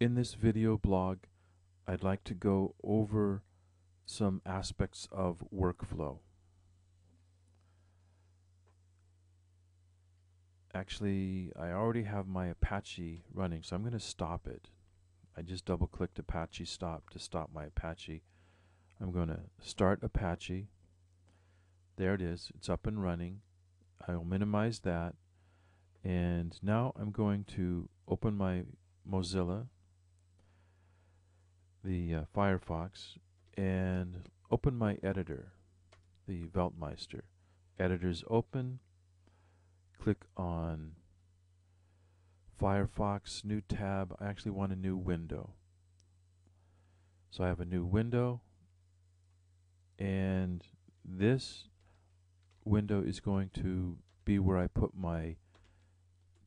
In this video blog, I'd like to go over some aspects of workflow. Actually, I already have my Apache running, so I'm going to stop it. I just double-clicked Apache Stop to stop my Apache. I'm going to start Apache. There it is. It's up and running. I'll minimize that. And now I'm going to open my Mozilla, the Firefox, and open my editor, the Weltmeister. Editor's open. Click on Firefox, new tab. I actually want a new window. So I have a new window, and this window is going to be where I put my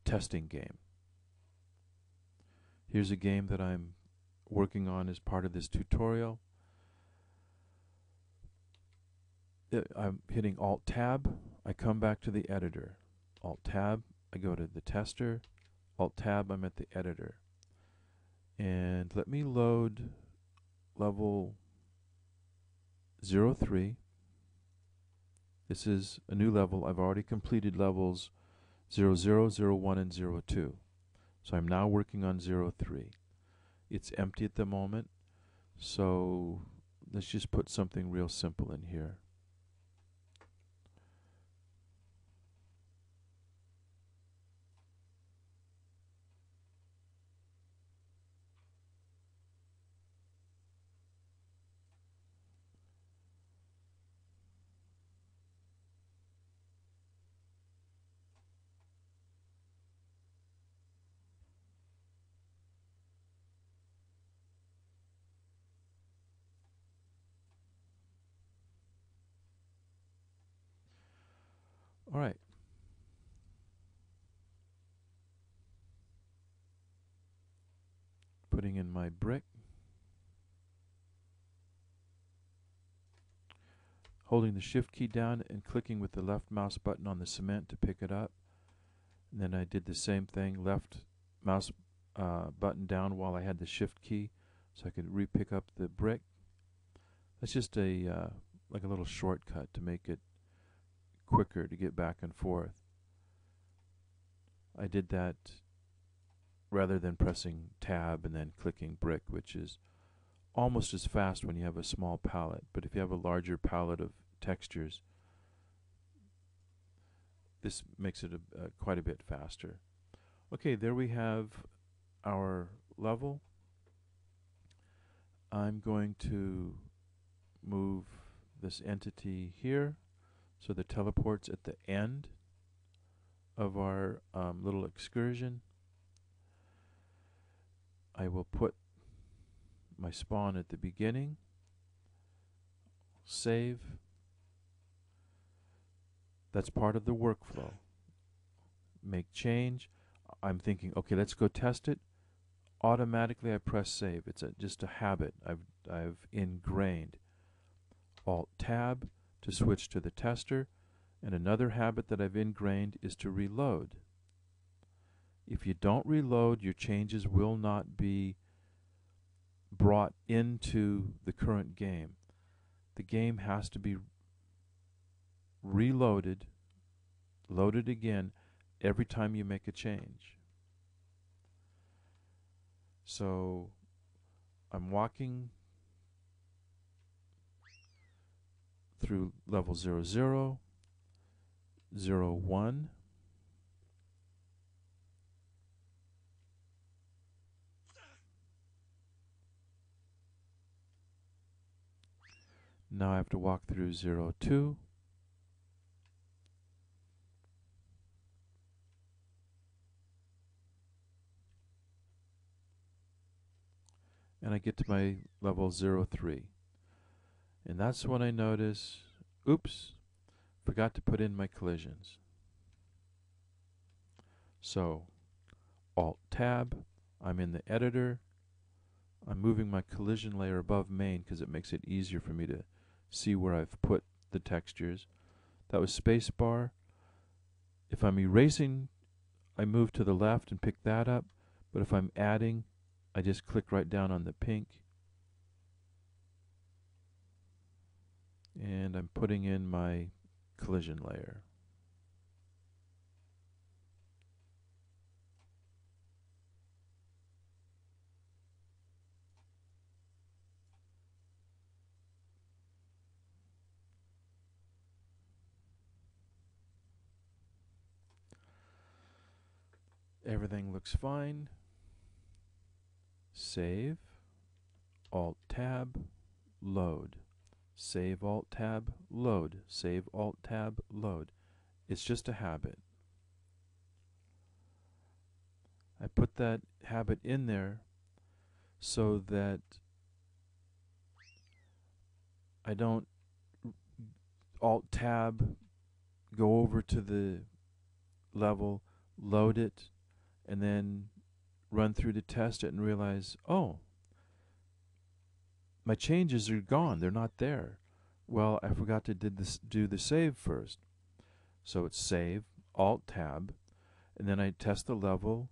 testing game. Here's a game that I'm working on as part of this tutorial. I'm hitting Alt-Tab. I come back to the editor. Alt-Tab, I go to the tester. Alt-Tab, I'm at the editor. And let me load level 03. This is a new level. I've already completed levels 00, 01, and 02. So I'm now working on 03. It's empty at the moment, so let's just put something real simple in here. All right. Putting in my brick. Holding the shift key down and clicking with the left mouse button on the cement to pick it up. And then I did the same thing, left mouse button down while I had the shift key so I could re-pick up the brick. That's just a like a little shortcut to make it quicker to get back and forth. I did that rather than pressing tab and then clicking brick, which is almost as fast when you have a small palette, but if you have a larger palette of textures, this makes it quite a bit faster. Okay, there we have our level. I'm going to move this entity here so the teleport's at the end of our little excursion. I will put my spawn at the beginning, save. That's part of the workflow. Make change. I'm thinking, okay, let's go test it. Automatically I press save. It's just a habit I've ingrained. Alt-Tab to switch to the tester, and another habit that I've ingrained is to reload. If you don't reload, your changes will not be brought into the current game. The game has to be reloaded, loaded again every time you make a change. So I'm walking through level 00, 01, now I have to walk through 02, and I get to my level 03. And that's when I notice, oops, forgot to put in my collisions. So, Alt-Tab, I'm in the editor. I'm moving my collision layer above main because it makes it easier for me to see where I've put the textures. That was spacebar. If I'm erasing, I move to the left and pick that up. But if I'm adding, I just click right down on the pink, and I'm putting in my collision layer. Everything looks fine. Save, Alt-Tab, load. Save, Alt-Tab, load. Save, Alt-Tab, load. It's just a habit. I put that habit in there so that I don't Alt-Tab, go over to the level, load it, and then run through to test it and realize, oh, my changes are gone. They're not there. Well, I forgot to do the save first. So it's save, Alt-Tab, and then I test the level,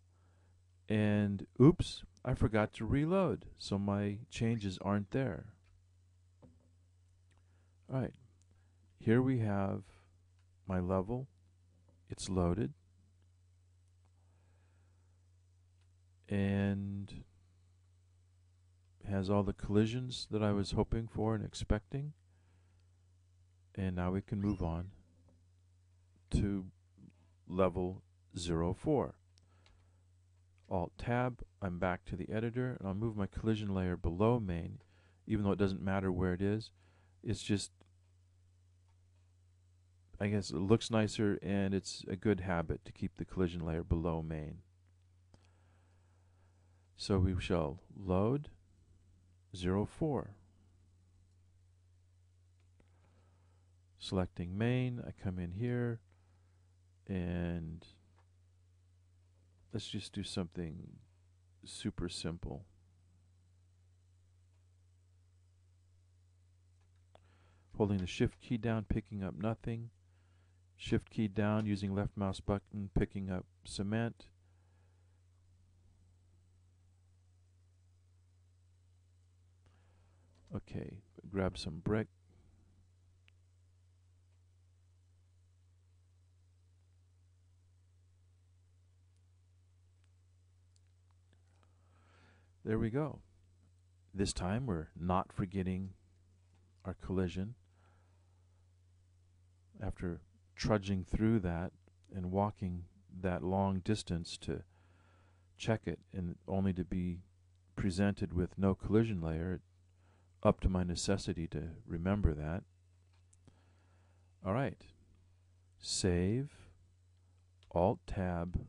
and oops, I forgot to reload. So my changes aren't there. All right, here we have my level. It's loaded. And has all the collisions that I was hoping for and expecting. And now we can move on to level 04. Alt-Tab, I'm back to the editor, and I'll move my collision layer below main, even though it doesn't matter where it is. It's just, I guess it looks nicer, and it's a good habit to keep the collision layer below main. So we shall load 04. Selecting main, I come in here, and let's just do something super simple. Holding the shift key down, picking up nothing. Shift key down, using left mouse button, picking up cement. Okay, grab some brick. There we go. This time we're not forgetting our collision. After trudging through that and walking that long distance to check it, and only to be presented with no collision layer, up to my necessity to remember that. All right, save, Alt-Tab,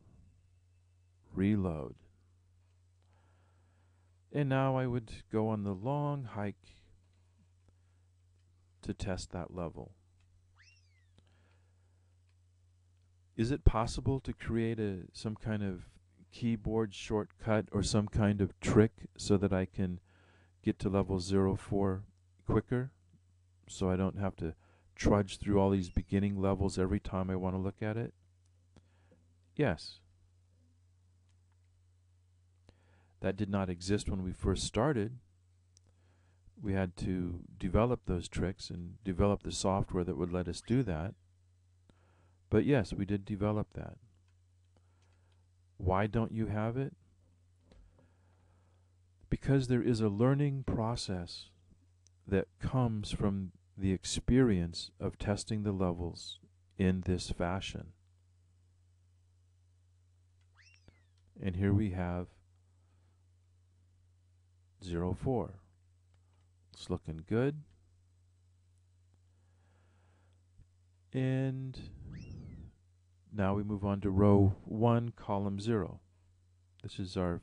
reload. And now I would go on the long hike to test that level. Is it possible to create some kind of keyboard shortcut or some kind of trick so that I can get to level 04 quicker, so I don't have to trudge through all these beginning levels every time I want to look at it? Yes. That did not exist when we first started. We had to develop those tricks and develop the software that would let us do that. But yes, we did develop that. Why don't you have it? Because there is a learning process that comes from the experience of testing the levels in this fashion. And here we have 04. It's looking good. And now we move on to row 1, column 0. This is our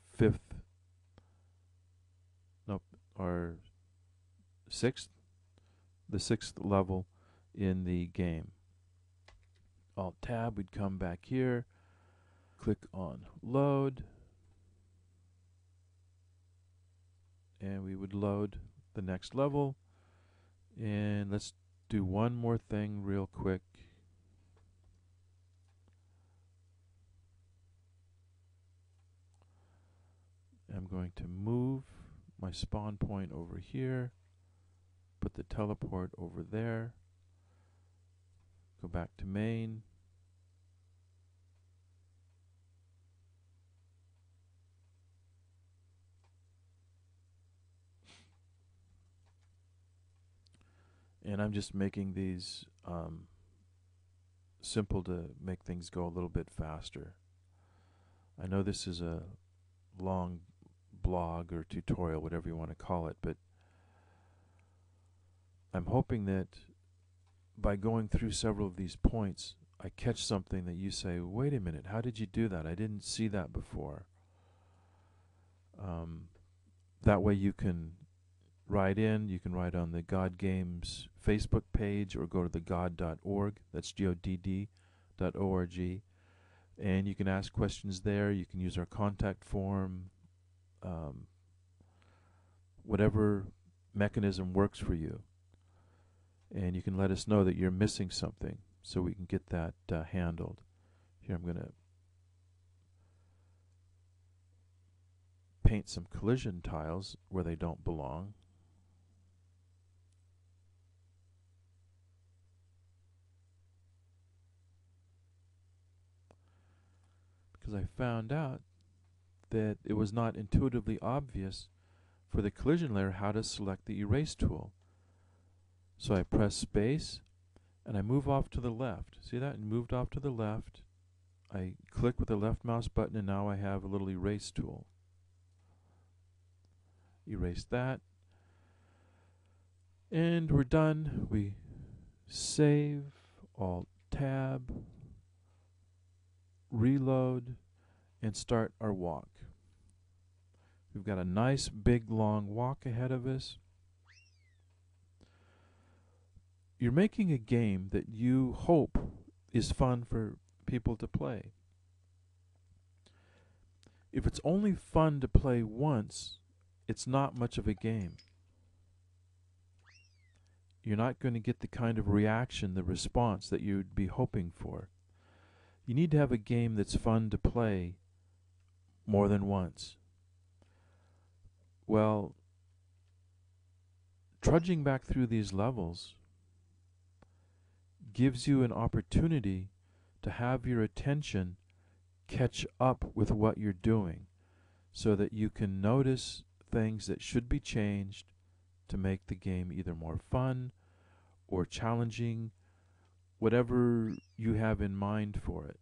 sixth, the 6th level in the game. Alt-Tab, we'd come back here, click on load, and we would load the next level. And let's do one more thing real quick. I'm I'm going to move my spawn point over here, put the teleport over there, go back to main, and I'm just making these simple to make things go a little bit faster. I know this is a long blog or tutorial, whatever you want to call it, but I'm hoping that by going through several of these points, I catch something that you say, wait a minute, how did you do that? I didn't see that before. That way you can write in, you can write on the God Games Facebook page or go to the god.org, that's GODD.org, and you can ask questions there. You can use our contact form, whatever mechanism works for you. And you can let us know that you're missing something so we can get that handled. Here I'm going to paint some collision tiles where they don't belong. Because I found out that it was not intuitively obvious for the collision layer how to select the erase tool. So I press space and I move off to the left. See that? And moved off to the left. I click with the left mouse button and now I have a little erase tool. Erase that. And we're done. We save, Alt Tab, reload, and start our walk. We've got a nice big long walk ahead of us. You're making a game that you hope is fun for people to play. If it's only fun to play once, it's not much of a game. You're not going to get the kind of reaction, the response that you'd be hoping for. You need to have a game that's fun to play more than once. Well, trudging back through these levels gives you an opportunity to have your attention catch up with what you're doing so that you can notice things that should be changed to make the game either more fun or challenging, whatever you have in mind for it.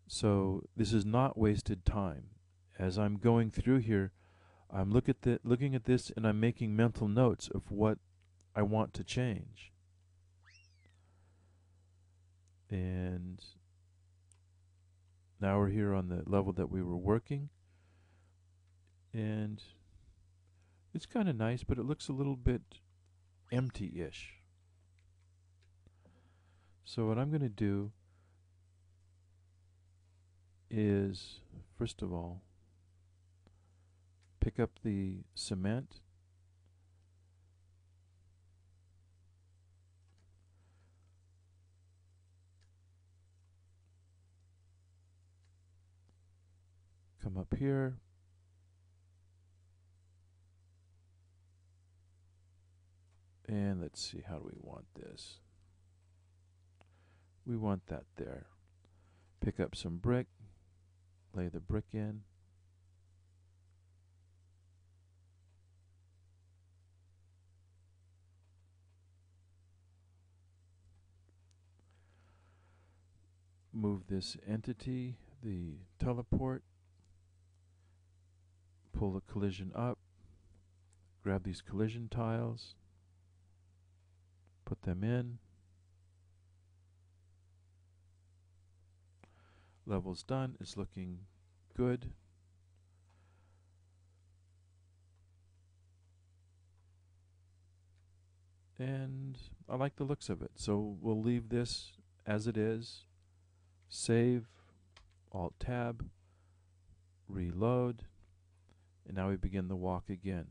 So this is not wasted time. As I'm going through here, I'm looking at this and I'm making mental notes of what I want to change. And now we're here on the level that we were working. And it's kind of nice, but it looks a little bit empty-ish. So what I'm going to do is, first of all, pick up the cement, come up here, and let's see, how do we want this? We want that there. Pick up some brick, lay the brick in. Move this entity, the teleport, pull the collision up, grab these collision tiles, put them in. Level's done, it's looking good. And I like the looks of it, so we'll leave this as it is. Save, Alt Tab, reload, and now we begin the walk again.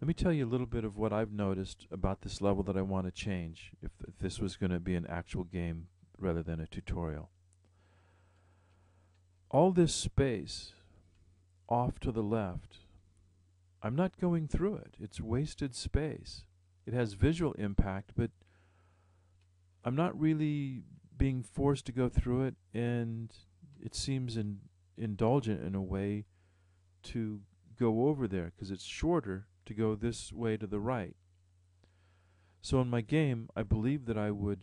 Let me tell you a little bit of what I've noticed about this level that I want to change if this was going to be an actual game rather than a tutorial. All this space off to the left, I'm not going through it. It's wasted space. It has visual impact, but I'm not really being forced to go through it, and it seems indulgent in a way to go over there because it's shorter to go this way to the right. So in my game, I believe that I would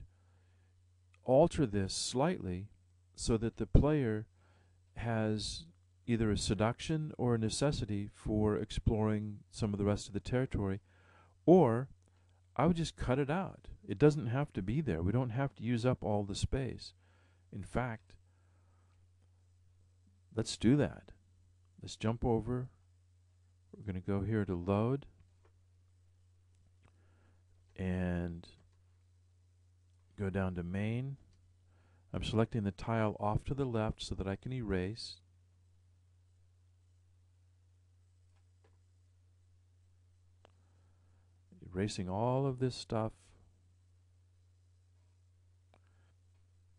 alter this slightly so that the player has either a seduction or a necessity for exploring some of the rest of the territory, or I would just cut it out. It doesn't have to be there. We don't have to use up all the space. In fact, let's do that. Let's jump over. We're going to go here to load and go down to main. I'm selecting the tile off to the left so that I can erase. Erasing all of this stuff.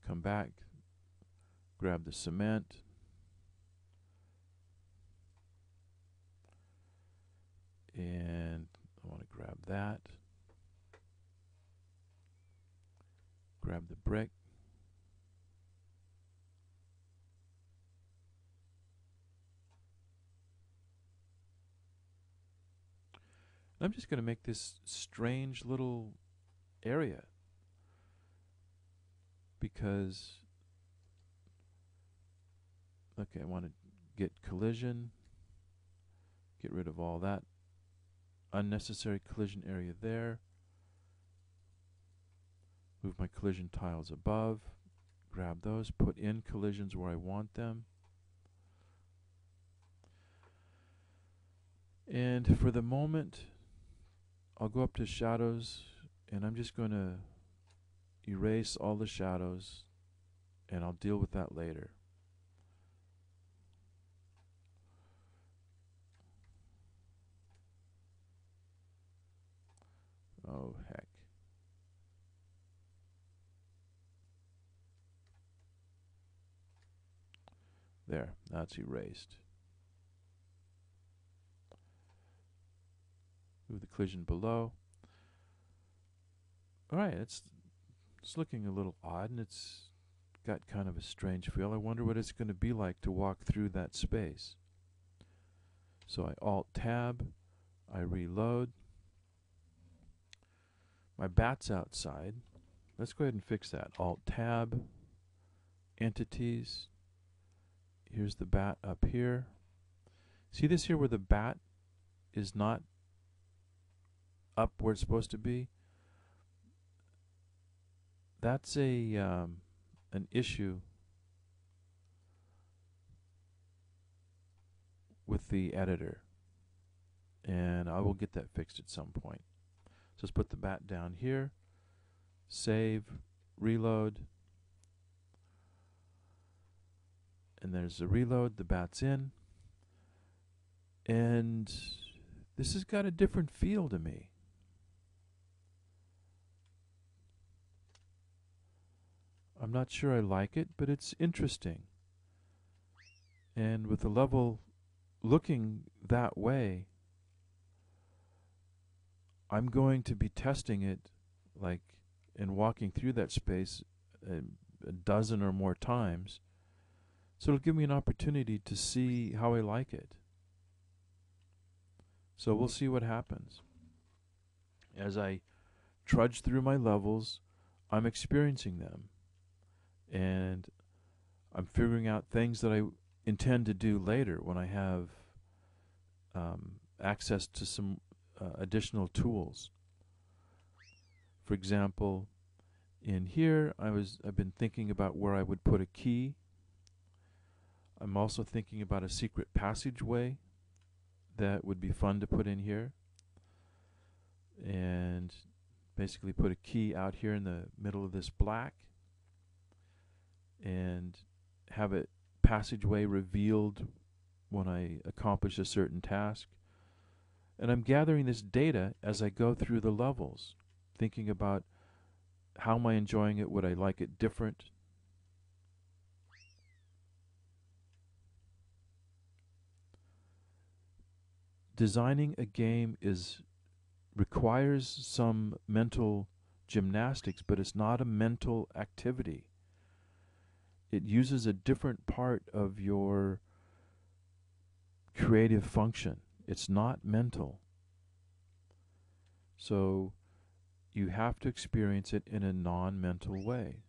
Come back, grab the cement, and I want to grab that. Grab the brick. I'm just going to make this strange little area because, okay, I want to get collision, get rid of all that unnecessary collision area there, move my collision tiles above, grab those, put in collisions where I want them. And for the moment, I'll go up to shadows, and I'm just going to erase all the shadows, and I'll deal with that later. Oh, heck. There, now it's erased. Move the collision below. Alright, it's looking a little odd, and it's got kind of a strange feel. I wonder what it's going to be like to walk through that space. So I Alt-Tab, I reload. My bat's outside. Let's go ahead and fix that. Alt-Tab, Entities. Here's the bat up here. See this here where the bat is not up where it's supposed to be? That's an issue with the editor, and I will get that fixed at some point. So let's put the bat down here, save, reload, and there's the reload, the bat's in, and this has got a different feel to me. I'm not sure I like it, but it's interesting. And with the level looking that way, I'm going to be testing it and walking through that space a dozen or more times. So it'll give me an opportunity to see how I like it. So we'll see what happens. As I trudge through my levels, I'm experiencing them. And I'm figuring out things that I intend to do later when I have access to some additional tools. For example, in here I've been thinking about where I would put a key. I'm also thinking about a secret passageway that would be fun to put in here, and basically put a key out here in the middle of this black and have a passageway revealed when I accomplish a certain task. And I'm gathering this data as I go through the levels, thinking about how am I enjoying it, would I like it different. designing a game requires some mental gymnastics, but it's not a mental activity. It uses a different part of your creative function. It's not mental. So you have to experience it in a non-mental way.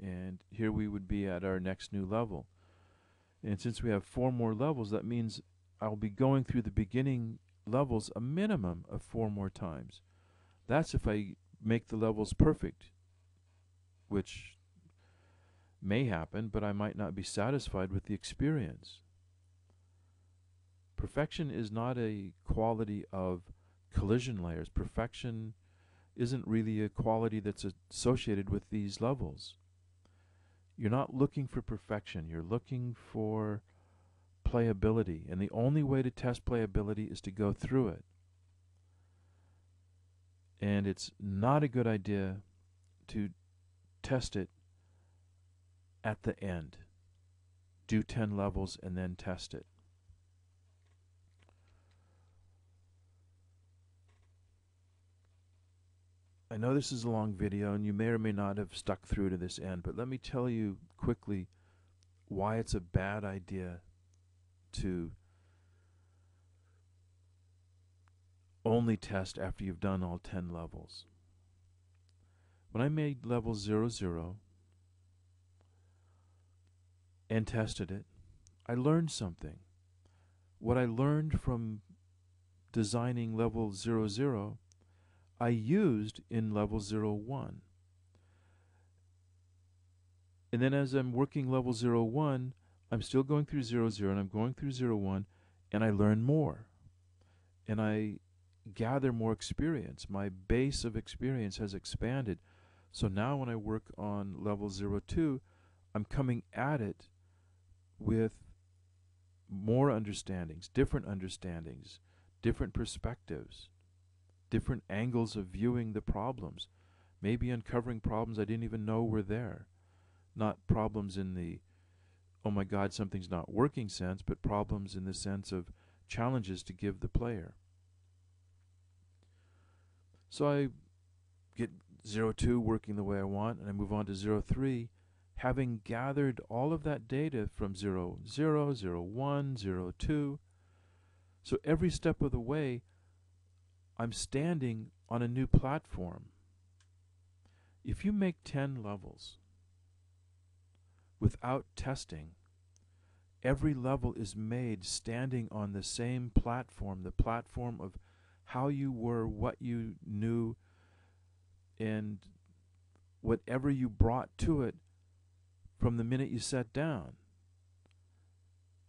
And here we would be at our next new level. And since we have 4 more levels, that means I'll be going through the beginning levels a minimum of 4 more times. That's if I make the levels perfect, which may happen, but I might not be satisfied with the experience. Perfection is not a quality of collision layers. Perfection isn't really a quality that's associated with these levels. You're not looking for perfection. You're looking for playability. And the only way to test playability is to go through it. And it's not a good idea to test it at the end. Do 10 levels and then test it. I know this is a long video and you may or may not have stuck through to this end, but let me tell you quickly why it's a bad idea to only test after you've done all 10 levels. When I made level 00 and tested it, I learned something. What I learned from designing level 00, I used in level 01. And then as I'm working level 01, I'm still going through 00 and I'm going through 01, and I learn more. And I gather more experience. My base of experience has expanded. So now when I work on level 02, I'm coming at it with more understandings, different perspectives, different angles of viewing the problems, maybe uncovering problems I didn't even know were there. Not problems in the, oh my God, something's not working sense, but problems in the sense of challenges to give the player. So I get 02 working the way I want, and I move on to 03, having gathered all of that data from 00, 01, 02. So every step of the way, I'm standing on a new platform. If you make 10 levels without testing, every level is made standing on the same platform, the platform of how you were, what you knew, and whatever you brought to it from the minute you sat down.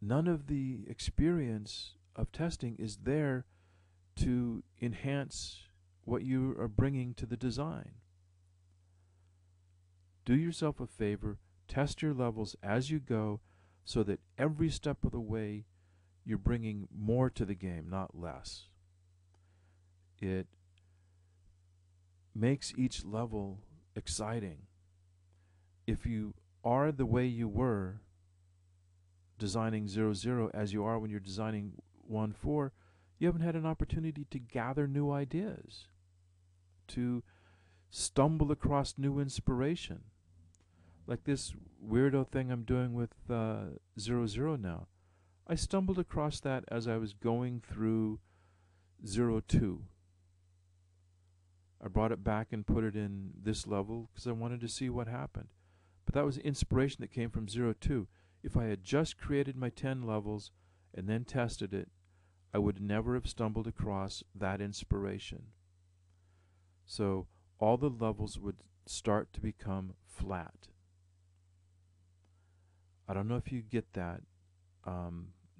None of the experience of testing is there to enhance what you are bringing to the design. Do yourself a favor, test your levels as you go, so that every step of the way you're bringing more to the game, not less. It makes each level exciting. If you are the way you were designing 00 as you are when you're designing 1-4, you haven't had an opportunity to gather new ideas, to stumble across new inspiration. Like this weirdo thing I'm doing with 00 now. I stumbled across that as I was going through 02. I brought it back and put it in this level because I wanted to see what happened. But that was inspiration that came from 02. If I had just created my 10 levels and then tested it, I would never have stumbled across that inspiration. So all the levels would start to become flat. I don't know if you get that.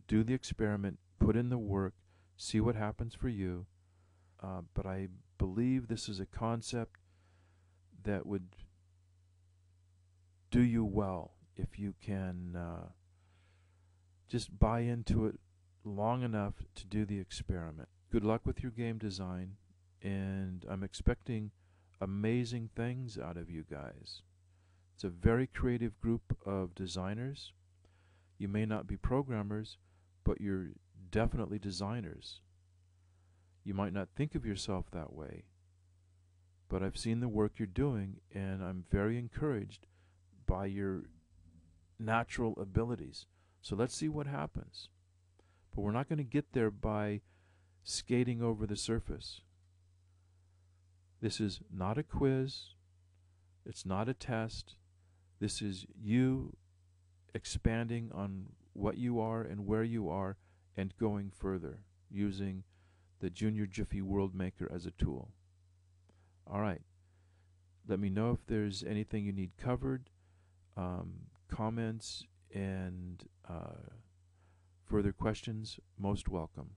Do the experiment, put in the work, see what happens for you. But I believe this is a concept that would do you well if you can just buy into it long enough to do the experiment. Good luck with your game design, and I'm expecting amazing things out of you guys. It's a very creative group of designers. You may not be programmers, but you're definitely designers. You might not think of yourself that way, but I've seen the work you're doing, and I'm very encouraged by your natural abilities. So let's see what happens. But we're not going to get there by skating over the surface. This is not a quiz. It's not a test. This is you expanding on what you are and where you are and going further using the Junior Jiffy World Maker as a tool. All right. Let me know if there's anything you need covered, comments, and further questions. Most welcome.